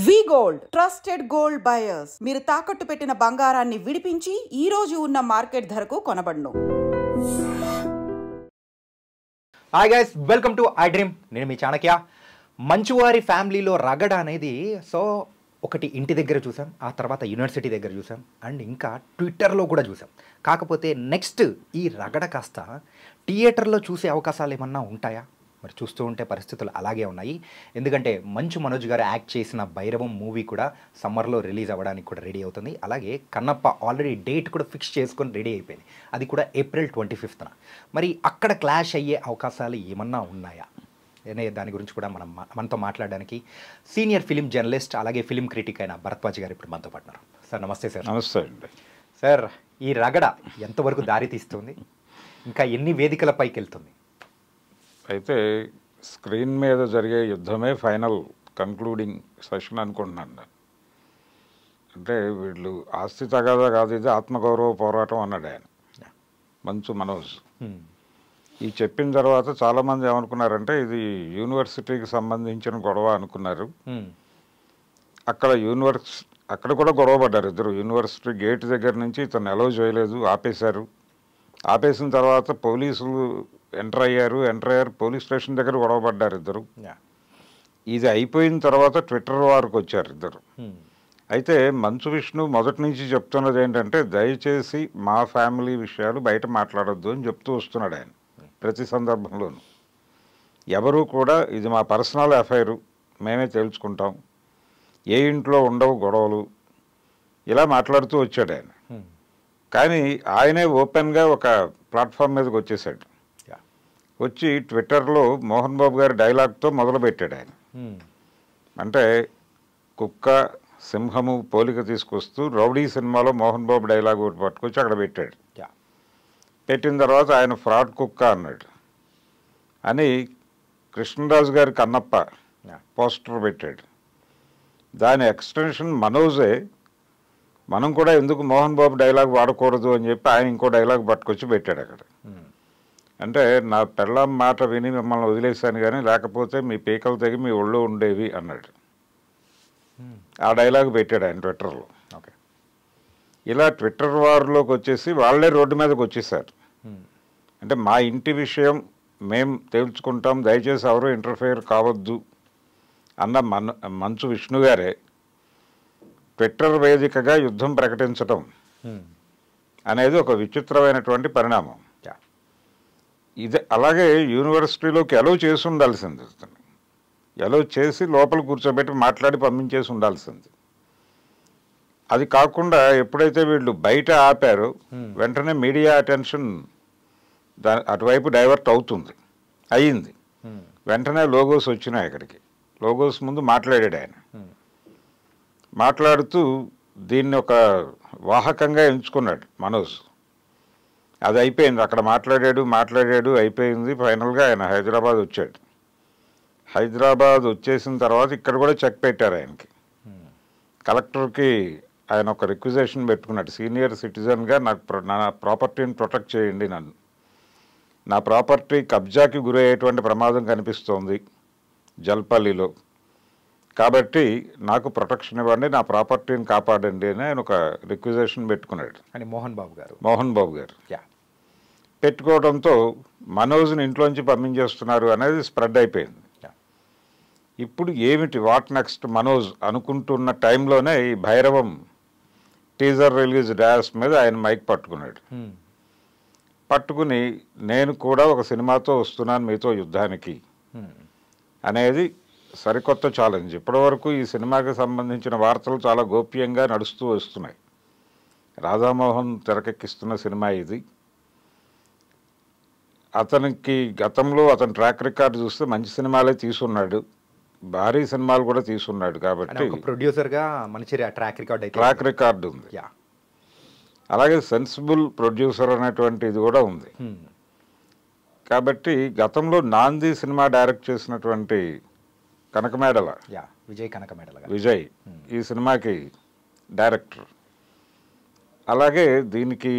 వి gold trusted gold buyers. మీరు తాకట్టు పెట్టిన బంగారాన్ని విడిపించి ఈ రోజు ఉన్న మార్కెట్ ధరకు కొనబడును. Hi guys, welcome to I dream. నేను మీ చాణక్య. మంచువారి ఫ్యామిలీలో రగడ అనేది ఒకటి ఇంటి దగ్గర చూసాం, ఆ తర్వాత యూనివర్సిటీ దగ్గర చూసాం, అండ్ ఇంకా ట్విట్టర్లో కూడా చూసాం. కాకపోతే నెక్స్ట్ ఈ రగడ కాస్త థియేటర్లో చూసే అవకాశాలు ఏమన్నా ఉంటాయా? మరి చూస్తూ ఉంటే పరిస్థితులు అలాగే ఉన్నాయి. ఎందుకంటే మంచు మనోజ్ గారు యాక్ట్ చేసిన భైరవం మూవీ కూడా సమ్మర్లో రిలీజ్ అవ్వడానికి కూడా రెడీ అవుతుంది. అలాగే కన్నప్ప ఆల్రెడీ డేట్ కూడా ఫిక్స్ చేసుకొని రెడీ అయిపోయింది. అది కూడా April 25th. మరి అక్కడ క్లాష్ అయ్యే అవకాశాలు ఏమన్నా ఉన్నాయా అనే దాని గురించి కూడా మనతో మాట్లాడడానికి సీనియర్ ఫిలిం జర్నలిస్ట్ అలాగే ఫిలిం క్రిటిక్ అయిన భరద్వాజ్ గారు ఇప్పుడు మనతో పాటున్నారు. సార్ నమస్తే. సార్ నమస్తే అండి. సార్, ఈ రగడ ఎంతవరకు దారి తీస్తుంది, ఇంకా ఎన్ని వేదికలపైకి వెళ్తుంది? అయితే స్క్రీన్ మీద జరిగే యుద్ధమే ఫైనల్ కంక్లూడింగ్ సెషన్ అనుకుంటున్నాను నేను. అంటే వీళ్ళు ఆస్తి తగాదా కాదు, ఇది ఆత్మగౌరవ పోరాటం అన్నాడు ఆయన మంచు మనోజ్. ఈ చెప్పిన తర్వాత చాలామంది ఏమనుకున్నారంటే ఇది యూనివర్సిటీకి సంబంధించిన గొడవ అనుకున్నారు. అక్కడ కూడా గొడవ పడ్డారు ఇద్దరు. యూనివర్సిటీ గేట్ దగ్గర నుంచి ఇతను అలౌ చేయలేదు, ఆపేశారు. ఆపేసిన తర్వాత పోలీసులు ఎంటర్ అయ్యారు. పోలీస్ స్టేషన్ దగ్గర గొడవ పడ్డారు ఇద్దరు. ఇది అయిపోయిన తర్వాత ట్విట్టర్ వారికి వచ్చారు ఇద్దరు. అయితే మంచు విష్ణు మొదటి నుంచి చెప్తున్నది ఏంటంటే దయచేసి మా ఫ్యామిలీ విషయాలు బయట మాట్లాడొద్దు అని చెప్తూ వస్తున్నాడు ఆయన ప్రతి సందర్భంలోనూ. ఎవరు కూడా ఇది మా పర్సనల్ అఫైరు, మేమే తేల్చుకుంటాం, ఏ ఇంట్లో ఉండవు గొడవలు, ఇలా మాట్లాడుతూ వచ్చాడు ఆయన. కానీ ఆయనే ఓపెన్గా ఒక ప్లాట్ఫామ్ మీదకి వచ్చేసాడు. వచ్చి ట్విట్టర్లో మోహన్ బాబు గారి డైలాగ్తో మొదలుపెట్టాడు ఆయన. అంటే కుక్క సింహము పోలిక తీసుకొస్తూ రౌడీ సినిమాలో మోహన్ బాబు డైలాగ్ ఒకటి పట్టుకొచ్చి అక్కడ పెట్టాడు. పెట్టిన తర్వాత ఆయన ఫ్రాడ్ కుక్క అన్నాడు అని కృష్ణరాజు గారి కన్నప్ప పోస్టర్ పెట్టాడు. దాని ఎక్స్టెన్షన్ మనోజే. మనం కూడా ఎందుకు మోహన్ బాబు డైలాగ్ వాడకూడదు అని చెప్పి ఆయన ఇంకో డైలాగ్ పట్టుకొచ్చి పెట్టాడు అక్కడ. అంటే నా పెళ్ళాం మాట విని మిమ్మల్ని వదిలేశాను కానీ లేకపోతే మీ పీకలు తెగి మీ ఒళ్ళు ఉండేవి అన్నాడు. ఆ డైలాగ్ పెట్టాడు ఆయన ట్విట్టర్లో. ఓకే, ఇలా ట్విట్టర్ వారిలోకి వచ్చేసి వాళ్ళే రోడ్డు మీదకి వచ్చేసారు. అంటే మా ఇంటి విషయం మేం తేల్చుకుంటాం, దయచేసి ఎవరు ఇంటర్ఫియర్ కావద్దు అన్న మంచు విష్ణు గారే ట్విట్టర్ వేదికగా యుద్ధం ప్రకటించటం అనేది ఒక విచిత్రమైనటువంటి పరిణామం. ఇది అలాగే యూనివర్సిటీలోకి అలౌ చేసి ఉండాల్సింది, అలౌ చేసి లోపల కూర్చోబెట్టి మాట్లాడి పంపించేసి ఉండాల్సింది. అది కాకుండా ఎప్పుడైతే వీళ్ళు బయట ఆపారో వెంటనే మీడియా అటెన్షన్ అటువైపు డైవర్ట్ అయ్యింది. వెంటనే లోగోస్ వచ్చినాయి అక్కడికి. లోగోస్ ముందు మాట్లాడాడు ఆయన. మాట్లాడుతూ దీన్ని ఒక వాహకంగా ఎంచుకున్నాడు మనోజ్. అది అయిపోయింది, అక్కడ మాట్లాడాడు అయిపోయింది. ఫైనల్గా ఆయన హైదరాబాద్ వచ్చాడు. హైదరాబాద్ వచ్చేసిన తర్వాత ఇక్కడ కూడా చెక్ పెట్టారు ఆయనకి. కలెక్టర్కి ఆయన ఒక రిక్వెజేషన్ పెట్టుకున్నాడు, సీనియర్ సిటిజన్గా నా ప్రాపర్టీని ప్రొటెక్ట్ చేయండి, నా ప్రాపర్టీ కబ్జాకి గురయ్యేటువంటి ప్రమాదం కనిపిస్తోంది జల్పల్లిలో, కాబట్టి నాకు ప్రొటెక్షన్ ఇవ్వండి, నా ప్రాపర్టీని కాపాడండి అని ఆయన ఒక రిక్వెజేషన్ పెట్టుకున్నాడు. అని మోహన్ బాబు గారు పెట్టుకోవడంతో మనోజ్ని ఇంట్లోంచి పంపించేస్తున్నారు అనేది స్ప్రెడ్ అయిపోయింది. ఇప్పుడు ఏమిటి వాట్ నెక్స్ట్ మనోజ్ అనుకుంటున్న టైంలోనే ఈ భైరవం టీజర్ రిలీజ్ డాష్ మీద ఆయన మైక్ పట్టుకుని నేను కూడా ఒక సినిమాతో వస్తున్నాను మీతో యుద్ధానికి అనేది సరికొత్త ఛాలెంజ్. ఇప్పటివరకు ఈ సినిమాకి సంబంధించిన వార్తలు చాలా గోప్యంగా నడుస్తూ వస్తున్నాయి. రాధామోహన్ తెరకెక్కిస్తున్న సినిమా ఇది. అతనికి గతంలో అతని ట్రాక్ రికార్డు చూస్తే మంచి సినిమాలే తీసున్నాడు, భారీ సినిమాలు కూడా తీసున్నాడు. కాబట్టి ప్రొడ్యూసర్గా మంచి ట్రాక్ రికార్డు ఉంది. అలాగే సెన్సిబుల్ ప్రొడ్యూసర్ అనేటువంటి ఇది కూడా ఉంది. కాబట్టి గతంలో నాంది సినిమా డైరెక్ట్ చేసినటువంటి విజయ్ ఈ సినిమాకి డైరెక్టర్. అలాగే దీనికి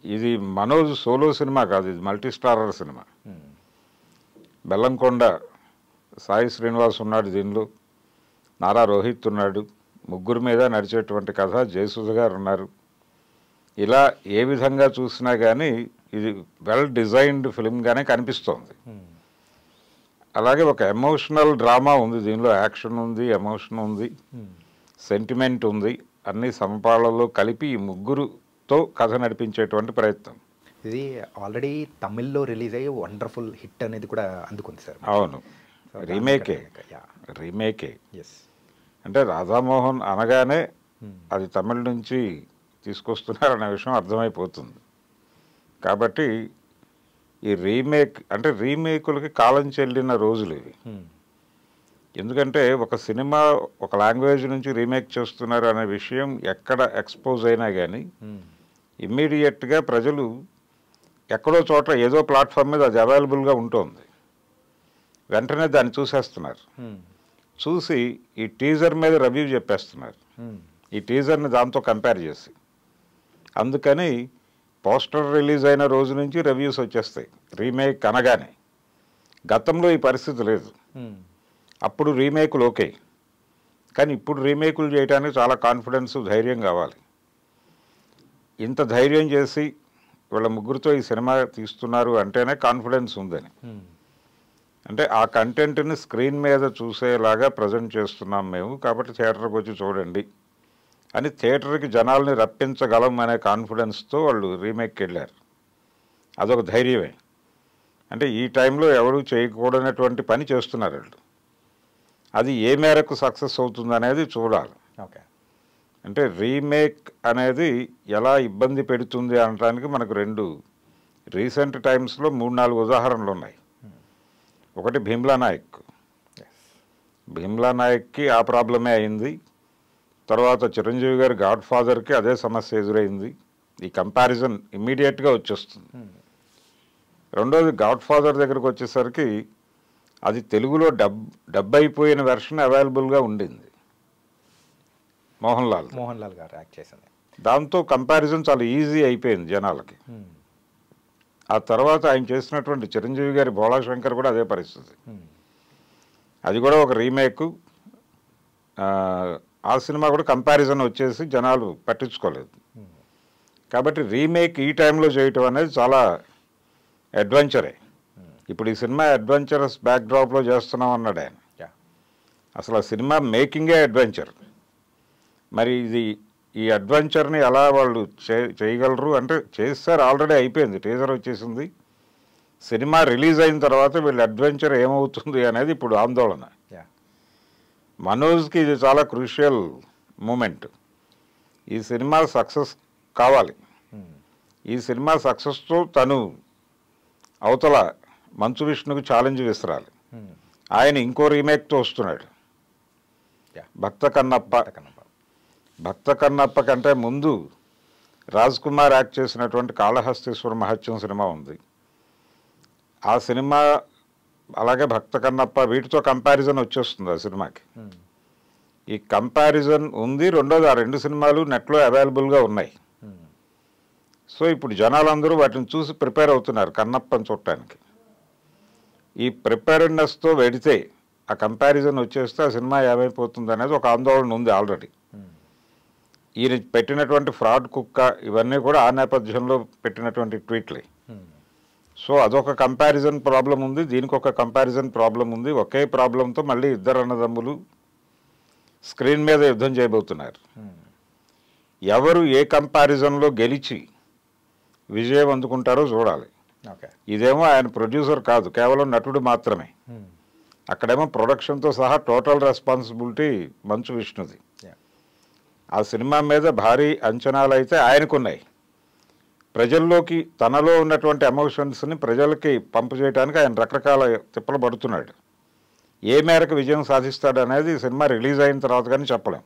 ఇది మనోజ్ సోలో సినిమా కాదు, ఇది multi starrer cinema. Bellamkonda Sai Srinivas ఉన్నాడు దీనిలో, నారా రోహిత్ ఉన్నాడు, ముగ్గురు మీద నడిచేటువంటి కథ, జయసుధ గారు ఉన్నారు. ఇలా ఏ విధంగా చూసినా కానీ ఇది వెల్ డిజైన్డ్ ఫిల్మ్గానే కనిపిస్తోంది. అలాగే ఒక ఎమోషనల్ డ్రామా ఉంది దీనిలో, యాక్షన్ ఉంది, ఎమోషన్ ఉంది, సెంటిమెంట్ ఉంది, అన్ని సమపాళ్ళలో కలిపి ఈ ముగ్గురుతో కథ నడిపించేటువంటి ప్రయత్నం. ఇది ఆల్రెడీ తమిళ్లో రిలీజ్ అయ్యి వండర్ఫుల్ హిట్ అనేది కూడా అందుకుంది సార్. అవును, రీమేకే. ఎస్, అంటే రాధామోహన్ అనగానే అది తమిళ నుంచి తీసుకొస్తున్నారనే విషయం అర్థమైపోతుంది. కాబట్టి ఈ రీమేక్ అంటే రీమేకులకి కాలం చెల్లిన రోజులు ఇవి. ఎందుకంటే ఒక సినిమా ఒక లాంగ్వేజ్ నుంచి రీమేక్ చేస్తున్నారు అనే విషయం ఎక్కడ ఎక్స్పోజ్ అయినా కానీ ఇమ్మీడియట్గా ప్రజలు ఎక్కడో చోట ఏదో ప్లాట్ఫామ్ మీద అది అవైలబుల్గా ఉంటుంది, వెంటనే దాన్ని చూసేస్తున్నారు. చూసి ఈ టీజర్ మీద రివ్యూ చెప్పేస్తున్నారు, ఈ టీజర్ని దాంతో కంపేర్ చేసి. అందుకని పోస్టర్ రిలీజ్ అయిన రోజు నుంచి రివ్యూస్ వచ్చేస్తాయి రీమేక్ అనగానే. గతంలో ఈ పరిస్థితి లేదు. అప్పుడు రీమేకులు ఓకే, కానీ ఇప్పుడు రీమేకులు చేయడానికి చాలా కాన్ఫిడెన్స్, ధైర్యం కావాలి. ఇంత ధైర్యం చేసి వీళ్ళ ముగ్గురితో ఈ సినిమా తీస్తున్నారు అంటేనే కాన్ఫిడెన్స్ ఉందని. అంటే ఆ కంటెంట్ని స్క్రీన్ మీద చూసేలాగా ప్రజెంట్ చేస్తున్నాం మేము, కాబట్టి థియేటర్కి వచ్చి చూడండి అని థియేటర్కి జనాల్ని రప్పించగలం అనే కాన్ఫిడెన్స్తో వాళ్ళు రీమేక్కి వెళ్ళారు. అదొక ధైర్యమే. అంటే ఈ టైంలో ఎవరు చేయకూడనటువంటి పని చేస్తున్నారు వాళ్ళు. అది ఏ మేరకు సక్సెస్ అవుతుంది అనేది చూడాలి. ఓకే, అంటే రీమేక్ అనేది ఎలా ఇబ్బంది పెడుతుంది అనడానికి మనకు రెండు రీసెంట్ టైమ్స్లో 3-4 ఉదాహరణలు ఉన్నాయి. ఒకటి భీమ్లా నాయక్. భీమ్లా నాయక్కి ఆ ప్రాబ్లమే అయింది. తర్వాత చిరంజీవి గారి గాడ్ ఫాదర్కి అదే సమస్య ఎదురైంది. ఈ కంపారిజన్ ఇమ్మీడియట్గా వచ్చేస్తుంది. రెండోది గాడ్ ఫాదర్ దగ్గరకు వచ్చేసరికి అది తెలుగులో డబ్ అయిపోయిన వెర్షన్ అవైలబుల్గా ఉండింది, మోహన్ లాల్ గారు యాక్ట్ చేసింది. దాంతో కంపారిజన్ చాలా ఈజీ అయిపోయింది జనాలకి. ఆ తర్వాత ఆయన చేసినటువంటి చిరంజీవి గారి భోళాశంకర్ కూడా అదే పరిస్థితి. అది కూడా ఒక రీమేక్. ఆ సినిమా కూడా కంపారిజన్ వచ్చేసి జనాలు పట్టించుకోలేదు. కాబట్టి రీమేక్ ఈ టైంలో చేయటం అనేది చాలా అడ్వెంచరే. ఇప్పుడు ఈ సినిమా అడ్వెంచరస్ బ్యాక్డ్రాప్లో చేస్తున్నాం అన్నాడు ఆయన. అసలు ఆ సినిమా మేకింగే అడ్వెంచర్. మరి ఈ అడ్వెంచర్ని ఎలా వాళ్ళు చేయగలరు అంటే చేస్తారు. ఆల్రెడీ అయిపోయింది, టీజర్ వచ్చేసింది. సినిమా రిలీజ్ అయిన తర్వాత వీళ్ళ అడ్వెంచర్ ఏమవుతుంది అనేది ఇప్పుడు ఆందోళన. మనోజ్కి ఇది చాలా క్రూషియల్ మూమెంట్. ఈ సినిమా సక్సెస్ కావాలి. ఈ సినిమా సక్సెస్తో తను అవతల మంచు విష్ణుకు ఛాలెంజ్ విసిరాలి. ఆయన ఇంకో రీమేక్తో వస్తున్నాడు, భక్త కన్నప్ప. భక్త కన్నప్ప కంటే ముందు రాజ్ కుమార్ యాక్ట్ చేసినటువంటి కాళహస్తీశ్వర మహత్యం సినిమా ఉంది. ఆ సినిమా అలాగే భక్త కన్నప్ప, వీటితో కంపారిజన్ వచ్చేస్తుంది ఆ సినిమాకి. ఈ కంపారిజన్ ఉంది. రెండోది ఆ రెండు సినిమాలు నెట్లో అవైలబుల్గా ఉన్నాయి. సో ఇప్పుడు జనాలందరూ వాటిని చూసి ప్రిపేర్ అవుతున్నారు కన్నప్పని చూడటానికి. ఈ ప్రిపేర్డ్నెస్తో వెడితే ఆ కంపారిజన్ వచ్చేస్తే ఆ సినిమా ఏమైపోతుంది అనేది ఒక ఆందోళన ఉంది ఆల్రెడీ. ఈయన పెట్టినటువంటి ఫ్రాడ్ కుక్క ఇవన్నీ కూడా ఆ నేపథ్యంలో పెట్టినటువంటి ట్వీట్లే. సో అదొక కంపారిజన్ ప్రాబ్లం ఉంది, దీనికి ఒక కంపారిజన్ ప్రాబ్లం ఉంది. ఒకే ప్రాబ్లంతో మళ్ళీ ఇద్దరు అన్నదమ్ములు స్క్రీన్ మీద యుద్ధం చేయబోతున్నారు. ఎవరు ఏ కంపారిజన్లో గెలిచి విజయం అందుకుంటారో చూడాలి. ఇదేమో ఆయన ప్రొడ్యూసర్ కాదు, కేవలం నటుడు మాత్రమే. అక్కడేమో ప్రొడక్షన్తో సహా టోటల్ రెస్పాన్సిబిలిటీ మంచు విష్ణుది. ఆ సినిమా మీద భారీ అంచనాలు అయితే ఆయనకున్నాయి. ప్రజల్లోకి తనలో ఉన్నటువంటి ఎమోషన్స్ని ప్రజలకి పంపు చేయడానికి ఆయన రకరకాల తిప్పలు పడుతున్నాడు. ఏ మేరకు విజయం సాధిస్తాడు అనేది సినిమా రిలీజ్ అయిన తర్వాత కానీ చెప్పలేం.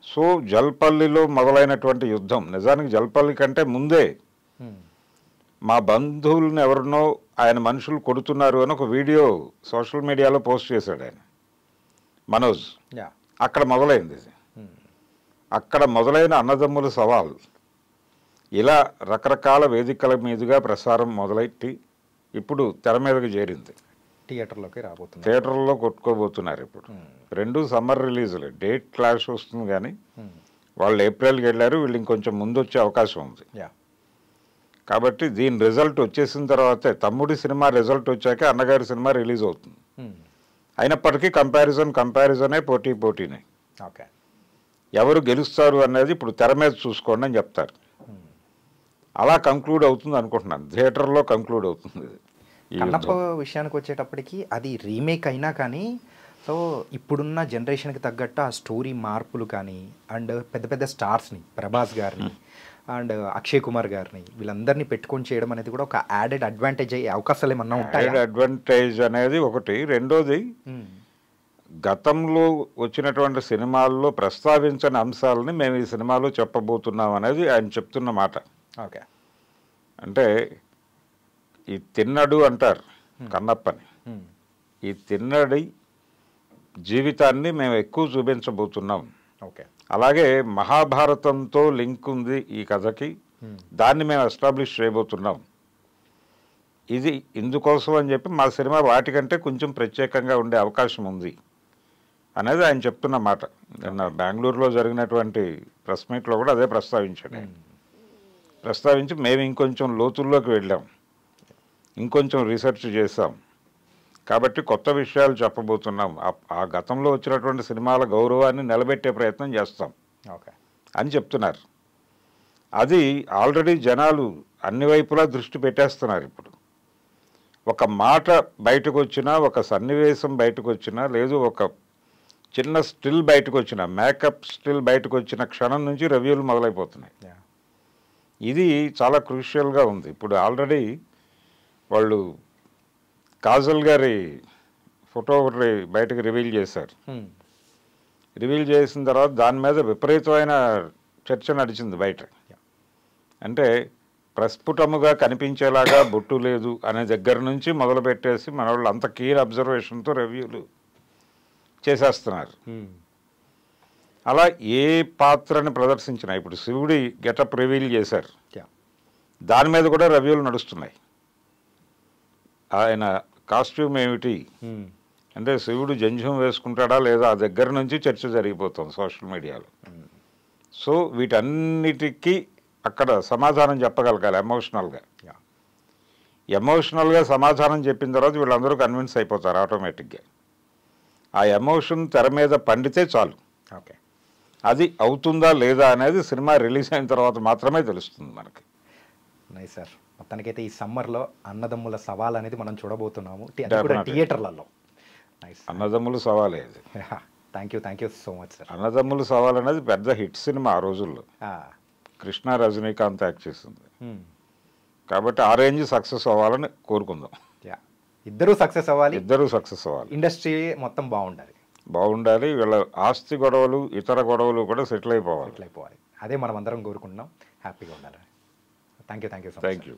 సో జల్పల్లిలో మొదలైనటువంటి యుద్ధం నిజానికి జల్పల్లి కంటే ముందే మా బంధువులను ఎవరినో ఆయన మనుషులు కొడుతున్నారు అని ఒక వీడియో సోషల్ మీడియాలో పోస్ట్ చేశాడు ఆయన, మనోజ్. అక్కడ మొదలైంది. అక్కడ మొదలైన అన్నదమ్ముల సవాల్ ఇలా రకరకాల వేదికల మీదుగా ప్రసారం మొదలెట్టి ఇప్పుడు తెర మీదకి చేరింది. థియేటర్లోకి రాబోతుంది. థియేటర్లో కొట్టుకోబోతున్నారు ఇప్పుడు. రెండు సమ్మర్ రిలీజులే, డేట్ క్లాష్ వస్తుంది కానీ వాళ్ళు ఏప్రిల్కి వెళ్ళారు, వీళ్ళు ఇంకొంచెం ముందు వచ్చే అవకాశం ఉంది. కాబట్టి దీని రిజల్ట్ వచ్చేసిన తర్వాతే, తమ్ముడి సినిమా రిజల్ట్ వచ్చాక అన్నగారి సినిమా రిలీజ్ అవుతుంది. అయినప్పటికీ కంపారిజనే, పోటీనే. ఓకే, ఎవరు గెలుస్తారు అనేది ఇప్పుడు తెర మీద చూసుకోండి అని చెప్తారు. అలా కంక్లూడ్ అవుతుంది అనుకుంటున్నాను, థియేటర్లో కంక్లూడ్ అవుతుంది. కన్నప్ప విషయానికి వచ్చేటప్పటికి అది రీమేక్ అయినా కానీ, సో ఇప్పుడున్న జనరేషన్కి తగ్గట్టు ఆ స్టోరీ మార్పులు కానీ, అండ్ పెద్ద పెద్ద స్టార్స్ని, ప్రభాస్ గారిని అండ్ అక్షయ్ కుమార్ గారిని, వీళ్ళందరినీ పెట్టుకొని చేయడం అనేది కూడా ఒక యాడెడ్ అడ్వాంటేజ్ అయ్యే అవకాశాలు ఏమన్నా ఉంటాయి. యాడెడ్ అడ్వాంటేజ్ అనేది ఒకటి. రెండోది, గతంలో వచ్చినటువంటి సినిమాల్లో ప్రస్తావించని అంశాలని మేము ఈ సినిమాలో చెప్పబోతున్నాం అనేది ఆయన చెప్తున్న మాట. ఓకే, అంటే ఈ తిన్నడు అంటారు కన్నప్పని, ఈ తిన్నడి జీవితాన్ని మేము ఎక్కువ చూపించబోతున్నాం. ఓకే, అలాగే మహాభారతంతో లింక్ ఉంది ఈ కథకి, దాన్ని మేము ఎస్టాబ్లిష్ చేయబోతున్నాం. ఇది ఇందుకోసం అని చెప్పి మా సినిమా వాటికంటే కొంచెం ప్రత్యేకంగా ఉండే అవకాశం ఉంది అనేది ఆయన చెప్తున్న మాట. నిన్న బెంగళూరులో జరిగినటువంటి ప్రెస్ మీట్లో కూడా అదే ప్రస్తావించాడు. ప్రస్తావించి మేము ఇంకొంచెం లోతుల్లోకి వెళ్ళాం, ఇంకొంచెం రీసెర్చ్ చేసాం, కాబట్టి కొత్త విషయాలు చెప్పబోతున్నాం, ఆ గతంలో వచ్చినటువంటి సినిమాల గౌరవాన్ని నిలబెట్టే ప్రయత్నం చేస్తాం అని చెప్తున్నారు. అది ఆల్రెడీ జనాలు అన్ని వైపులా దృష్టి పెట్టేస్తున్నారు. ఇప్పుడు ఒక మాట బయటకు వచ్చినా, ఒక సన్నివేశం బయటకు వచ్చినా, లేదు ఒక చిన్న స్టిల్ బయటకు వచ్చిన, మేకప్ స్టిల్ బయటకు వచ్చిన క్షణం నుంచి రివ్యూలు మొదలైపోతున్నాయి. ఇది చాలా క్రూషియల్గా ఉంది. ఇప్పుడు ఆల్రెడీ వాళ్ళు కాజల్ గారి ఫోటో ఒకటి బయటకు రివీల్ చేశారు. రివీల్ చేసిన తర్వాత దాని మీద విపరీతమైన చర్చ నడిచింది బయట. అంటే ప్రస్ఫుటముగా కనిపించేలాగా బొట్టు లేదు అనే దగ్గర నుంచి మొదలుపెట్టేసి మన వాళ్ళు అంత కీన్ అబ్జర్వేషన్తో రివ్యూలు చేసేస్తున్నారు. అలా ఏ పాత్రని ప్రదర్శించినా, ఇప్పుడు శివుడి గెటప్ రివీల్ చేశారు, దాని మీద కూడా రివ్యూలు నడుస్తున్నాయి. ఆయన కాస్ట్యూమ్ ఏమిటి అంటే శివుడు జంధ్యం వేసుకుంటాడా లేదా, ఆ దగ్గర నుంచి చర్చ జరిగిపోతుంది సోషల్ మీడియాలో. సో వీటన్నిటికీ అక్కడ సమాధానం చెప్పగలగాలి ఎమోషనల్గా సమాధానం చెప్పిన తర్వాత వీళ్ళందరూ కన్విన్స్ అయిపోతారు ఆటోమేటిక్గా. ఆ ఎమోషన్ తెర మీద పండితే చాలు. ఓకే, అది అవుతుందా లేదా అనేది సినిమా రిలీజ్ అయిన తర్వాత మాత్రమే తెలుస్తుంది మనకి. నైస్ సార్, మొత్తానికైతే ఈ సమ్మర్లో అన్నదమ్ముల సవాల్ అనేది మనం చూడబోతున్నాము థియేటర్లలో. నైస్, అన్నదమ్ముల సవాలే అది. Thank you so much sir. అన్నదమ్ముల సవాల్ అనేది పెద్ద హిట్ సినిమా ఆ రోజుల్లో. కృష్ణ రజనీకాంత్ యాక్ట్ చేసింది కాబట్టి ఆ రేంజ్ సక్సెస్ అవ్వాలని కోరుకుందాం. ఇద్దరూ సక్సెస్ అవ్వాలి, ఇండస్ట్రీ మొత్తం బాగుండాలి. వీళ్ళ ఆస్తి గొడవలు, ఇతర గొడవలు కూడా సెటిల్ అయిపోవాలి. అదే మనం అందరం కోరుకుంటున్నాం. హ్యాపీగా ఉండాలి. Thank you thank you.